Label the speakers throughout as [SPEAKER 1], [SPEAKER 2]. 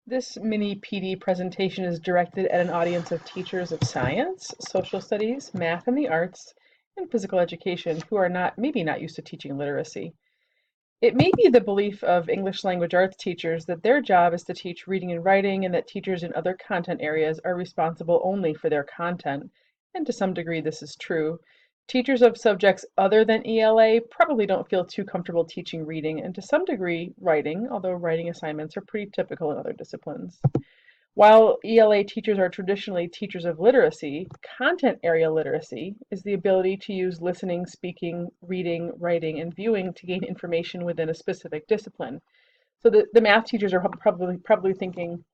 [SPEAKER 1] This mini PD presentation is directed at an audience of teachers of science, social studies, math and the arts, and physical education who are maybe not used to teaching literacy. It may be the belief of English language arts teachers that their job is to teach reading and writing and that teachers in other content areas are responsible only for their content. And to some degree, this is true. Teachers of subjects other than ELA probably don't feel too comfortable teaching reading and to some degree writing, although writing assignments are pretty typical in other disciplines. While ELA teachers are traditionally teachers of literacy, content area literacy is the ability to use listening, speaking, reading, writing, and viewing to gain information within a specific discipline. So the math teachers are probably thinking,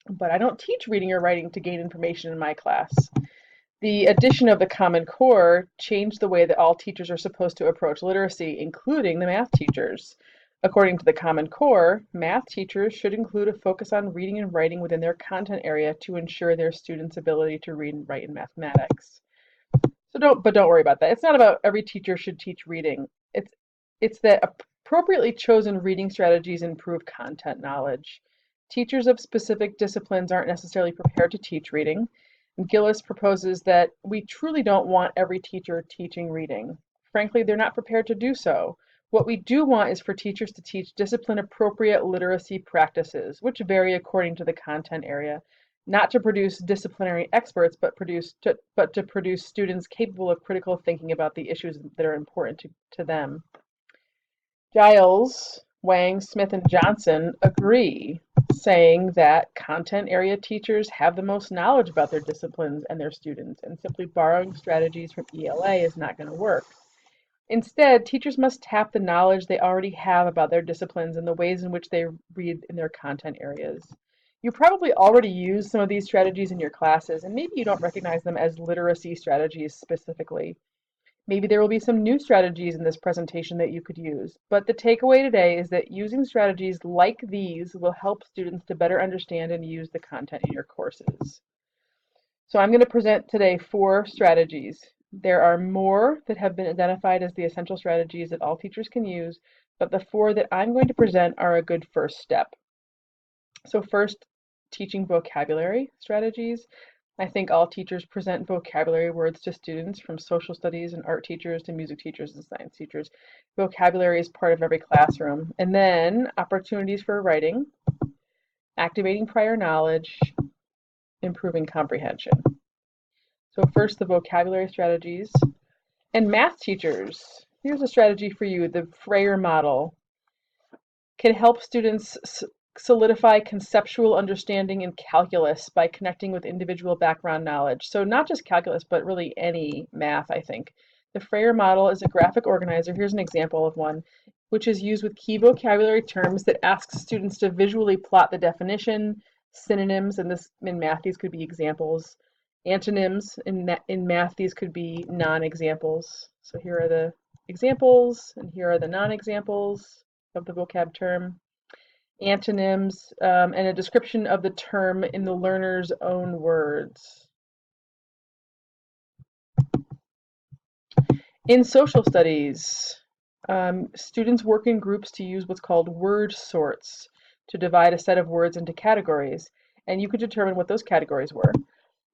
[SPEAKER 1] but I don't teach reading or writing to gain information in my class. The addition of the Common Core changed the way that all teachers are supposed to approach literacy, including the math teachers. According to the Common Core, math teachers should include a focus on reading and writing within their content area to ensure their students' ability to read and write in mathematics. Don't worry about that. It's not about every teacher should teach reading. It's that appropriately chosen reading strategies improve content knowledge. Teachers of specific disciplines aren't necessarily prepared to teach reading. Gillis proposes that we truly don't want every teacher teaching reading. Frankly, they're not prepared to do so. What we do want is for teachers to teach discipline-appropriate literacy practices, which vary according to the content area, not to produce disciplinary experts, but to produce students capable of critical thinking about the issues that are important to them. Giles, Wang, Smith, and Johnson agree, saying that content area teachers have the most knowledge about their disciplines and their students, and simply borrowing strategies from ELA is not going to work. Instead, teachers must tap the knowledge they already have about their disciplines and the ways in which they read in their content areas. You probably already use some of these strategies in your classes, and maybe you don't recognize them as literacy strategies specifically. Maybe there will be some new strategies in this presentation that you could use, but the takeaway today is that using strategies like these will help students to better understand and use the content in your courses. So I'm going to present today 4 strategies. There are more that have been identified as the essential strategies that all teachers can use, but the 4 that I'm going to present are a good first step. So first, teaching vocabulary strategies. I think all teachers present vocabulary words to students, from social studies and art teachers to music teachers and science teachers. Vocabulary is part of every classroom. And then opportunities for writing, activating prior knowledge, improving comprehension. So first, the vocabulary strategies. And math teachers, here's a strategy for you. The Freyer model can help students solidify conceptual understanding in calculus by connecting with individual background knowledge. So not just calculus, but really any math, I think. The Freyer model is a graphic organizer. Here's an example of one, which is used with key vocabulary terms that asks students to visually plot the definition, synonyms, and in math, these could be examples. Antonyms, in math, these could be non-examples. So here are the examples, and here are the non-examples of the vocab term. Antonyms, and a description of the term in the learner's own words. In social studies, students work in groups to use what's called word sorts to divide a set of words into categories, and you could determine what those categories were.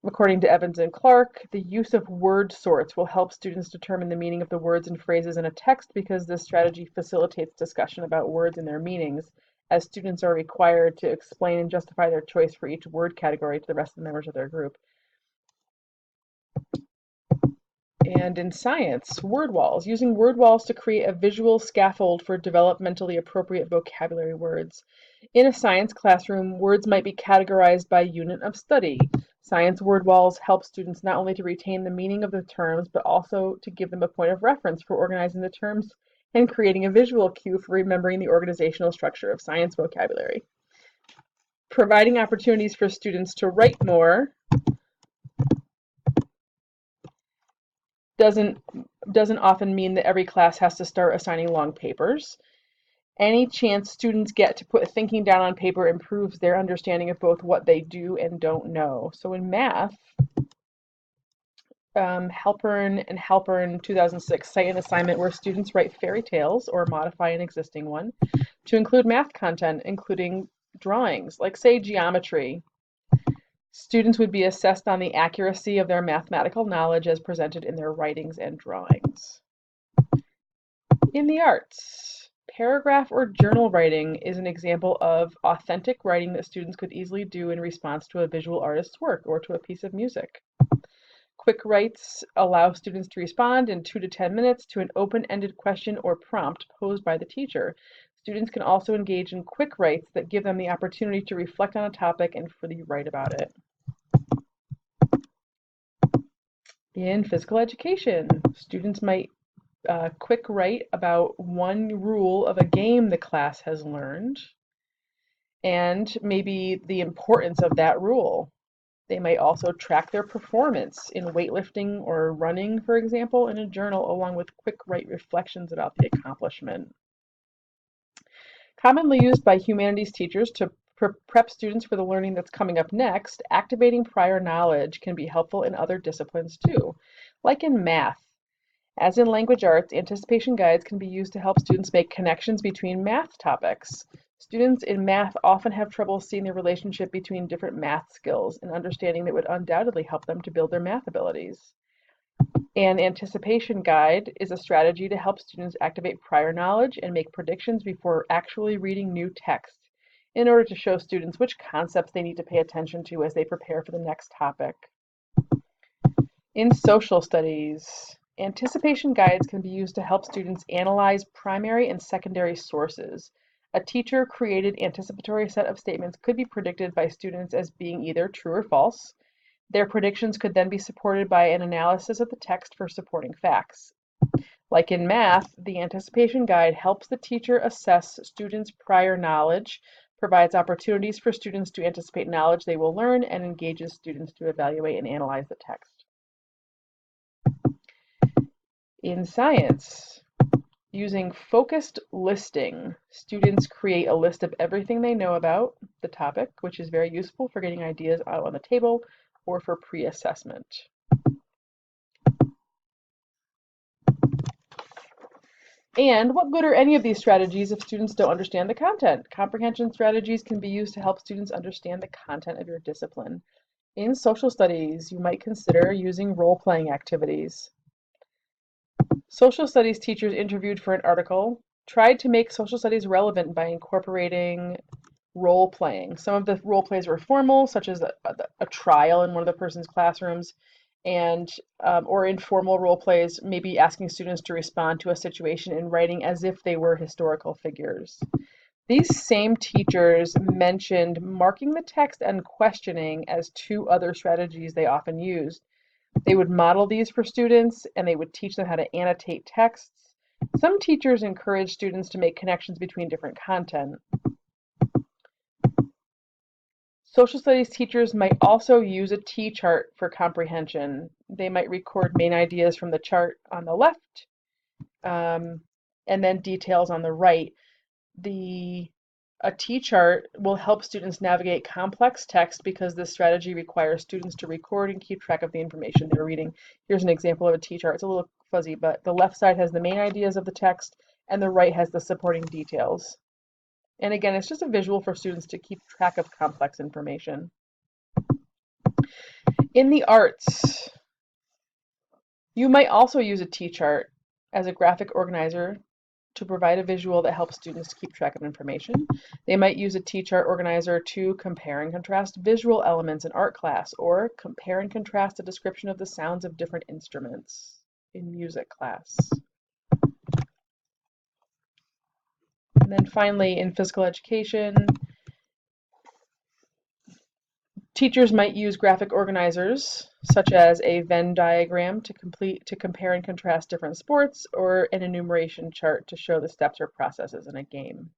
[SPEAKER 1] According to Evans and Clark, the use of word sorts will help students determine the meaning of the words and phrases in a text because this strategy facilitates discussion about words and their meanings, as students are required to explain and justify their choice for each word category to the rest of the members of their group. And in science, word walls, using word walls to create a visual scaffold for developmentally appropriate vocabulary words. In a science classroom, words might be categorized by unit of study. Science word walls help students not only to retain the meaning of the terms, but also to give them a point of reference for organizing the terms and creating a visual cue for remembering the organizational structure of science vocabulary. Providing opportunities for students to write more doesn't often mean that every class has to start assigning long papers. Any chance students get to put thinking down on paper improves their understanding of both what they do and don't know. So in math, Halpern and Halpern 2006 cite an assignment where students write fairy tales or modify an existing one to include math content, including drawings, like say geometry. Students would be assessed on the accuracy of their mathematical knowledge as presented in their writings and drawings. In the arts, paragraph or journal writing is an example of authentic writing that students could easily do in response to a visual artist's work or to a piece of music. Quick writes allow students to respond in 2 to 10 minutes to an open-ended question or prompt posed by the teacher. Students can also engage in quick writes that give them the opportunity to reflect on a topic and freely write about it. In physical education, students might quick write about one rule of a game the class has learned and maybe the importance of that rule. They might also track their performance in weightlifting or running, for example, in a journal, along with quick write reflections about the accomplishment. Commonly used by humanities teachers to prep students for the learning that's coming up next, activating prior knowledge can be helpful in other disciplines too, like in math. As in language arts, anticipation guides can be used to help students make connections between math topics. Students in math often have trouble seeing the relationship between different math skills, and understanding that would undoubtedly help them to build their math abilities. An anticipation guide is a strategy to help students activate prior knowledge and make predictions before actually reading new text, in order to show students which concepts they need to pay attention to as they prepare for the next topic. In social studies, anticipation guides can be used to help students analyze primary and secondary sources. A teacher-created anticipatory set of statements could be predicted by students as being either true or false. Their predictions could then be supported by an analysis of the text for supporting facts. Like in math, the anticipation guide helps the teacher assess students' prior knowledge, provides opportunities for students to anticipate knowledge they will learn, and engages students to evaluate and analyze the text. In science, using focused listing, students create a list of everything they know about the topic, which is very useful for getting ideas out on the table or for pre-assessment. And what good are any of these strategies if students don't understand the content? Comprehension strategies can be used to help students understand the content of your discipline. In social studies, you might consider using role-playing activities. Social studies teachers interviewed for an article tried to make social studies relevant by incorporating role playing. Some of the role plays were formal, such as a trial in one of the person's classrooms, and or informal role plays, maybe asking students to respond to a situation in writing as if they were historical figures. These same teachers mentioned marking the text and questioning as two other strategies they often used. They would model these for students, and they would teach them how to annotate texts. Some teachers encourage students to make connections between different content. Social studies teachers might also use a T-chart for comprehension. They might record main ideas from the chart on the left, and then details on the right. A T-chart will help students navigate complex text because this strategy requires students to record and keep track of the information they're reading. Here's an example of a T-chart. It's a little fuzzy, but the left side has the main ideas of the text and the right has the supporting details. And again, it's just a visual for students to keep track of complex information. In the arts, you might also use a T-chart as a graphic organizer to provide a visual that helps students keep track of information. They might use a T-chart organizer to compare and contrast visual elements in art class, or compare and contrast a description of the sounds of different instruments in music class. And then finally, in physical education, teachers might use graphic organizers, such as a Venn diagram to compare and contrast different sports, or an enumeration chart to show the steps or processes in a game.